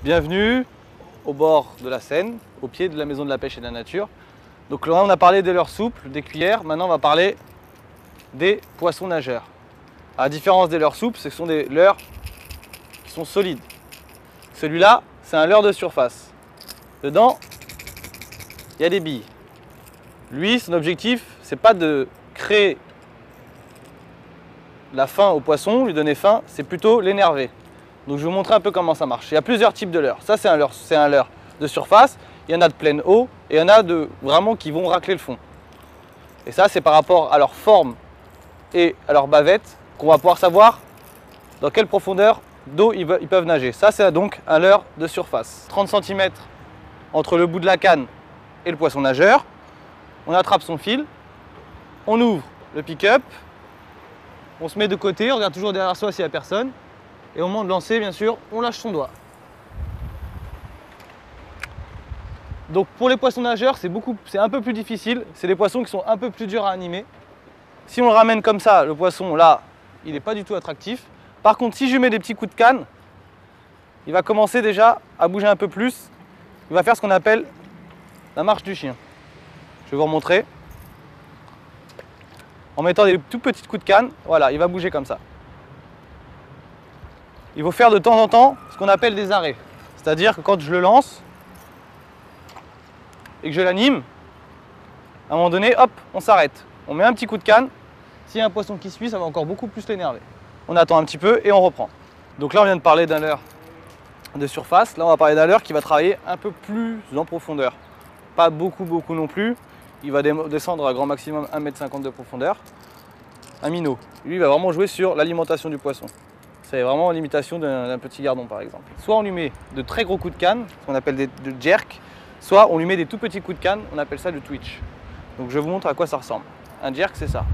Bienvenue au bord de la Seine, au pied de la maison de la pêche et de la nature. Donc là on a parlé des leurres souples, des cuillères, maintenant on va parler des poissons nageurs. À la différence des leurres souples, ce sont des leurres qui sont solides. Celui-là, c'est un leurre de surface. Dedans, il y a des billes. Lui, son objectif, c'est pas de créer la faim au poisson, lui donner faim, c'est plutôt l'énerver. Donc je vais vous montrer un peu comment ça marche. Il y a plusieurs types de leurres. Ça c'est un leurre de surface, il y en a de pleine eau et il y en a de vraiment qui vont racler le fond. Et ça c'est par rapport à leur forme et à leur bavette qu'on va pouvoir savoir dans quelle profondeur d'eau ils peuvent nager. Ça c'est donc un leurre de surface. 30 cm entre le bout de la canne et le poisson nageur. On attrape son fil, on ouvre le pick-up, on se met de côté, on regarde toujours derrière soi s'il n'y a personne. Et au moment de lancer, bien sûr, on lâche son doigt. Donc pour les poissons nageurs, c'est un peu plus difficile. C'est des poissons qui sont un peu plus durs à animer. Si on le ramène comme ça, le poisson, là, il n'est pas du tout attractif. Par contre, si je lui mets des petits coups de canne, il va commencer déjà à bouger un peu plus. Il va faire ce qu'on appelle la marche du chien. Je vais vous remontrer. En mettant des tout petits coups de canne, voilà, il va bouger comme ça. Il faut faire de temps en temps ce qu'on appelle des arrêts. C'est-à-dire que quand je le lance et que je l'anime, à un moment donné, hop, on s'arrête. On met un petit coup de canne. S'il y a un poisson qui suit, ça va encore beaucoup plus l'énerver. On attend un petit peu et on reprend. Donc là, on vient de parler d'un leurre de surface. Là, on va parler d'un leurre qui va travailler un peu plus en profondeur. Pas beaucoup non plus. Il va descendre à grand maximum 1,50 m de profondeur. Un minnow. Lui, il va vraiment jouer sur l'alimentation du poisson. C'est vraiment l'imitation d'un petit gardon par exemple. Soit on lui met de très gros coups de canne, ce qu'on appelle des jerks, soit on lui met des tout petits coups de canne, on appelle ça du twitch. Donc je vous montre à quoi ça ressemble. Un jerk c'est ça.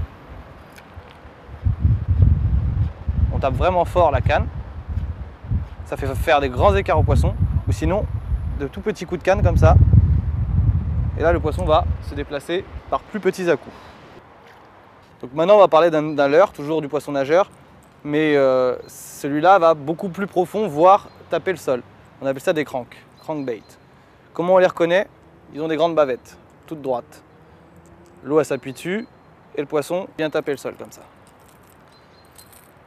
On tape vraiment fort la canne, ça fait faire des grands écarts au poisson, ou sinon de tout petits coups de canne comme ça. Et là le poisson va se déplacer par plus petits à-coups. Donc maintenant on va parler d'un leurre, toujours du poisson nageur. Mais celui-là va beaucoup plus profond, voire taper le sol. On appelle ça des crankbait. Comment on les reconnaît? Ils ont des grandes bavettes, toutes droites. L'eau elle s'appuie dessus et le poisson vient taper le sol comme ça.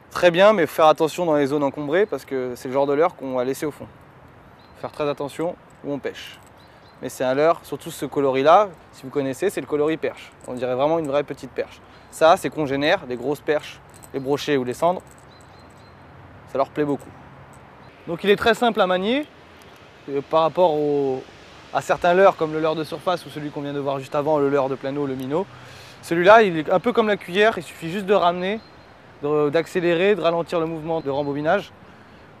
Très bien, mais faire attention dans les zones encombrées parce que c'est le genre de leurre qu'on va laisser au fond. Faire très attention où on pêche. Mais c'est un leurre, surtout ce coloris-là, si vous connaissez, c'est le coloris perche. On dirait vraiment une vraie petite perche. Ça, c'est congénère, des grosses perches. Les brochets ou les cendres, ça leur plaît beaucoup. Donc il est très simple à manier par rapport à certains leurres comme le leurre de surface ou celui qu'on vient de voir juste avant, le leurre de pleine eau, le minnow. Celui-là, il est un peu comme la cuillère, il suffit juste de ramener, d'accélérer, de ralentir le mouvement de rembobinage.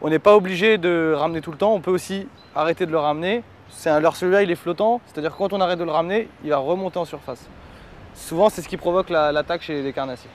On n'est pas obligé de ramener tout le temps, on peut aussi arrêter de le ramener. C'est un leurre, celui-là il est flottant, c'est-à-dire que quand on arrête de le ramener, il va remonter en surface. Souvent c'est ce qui provoque l'attaque chez les carnassiers.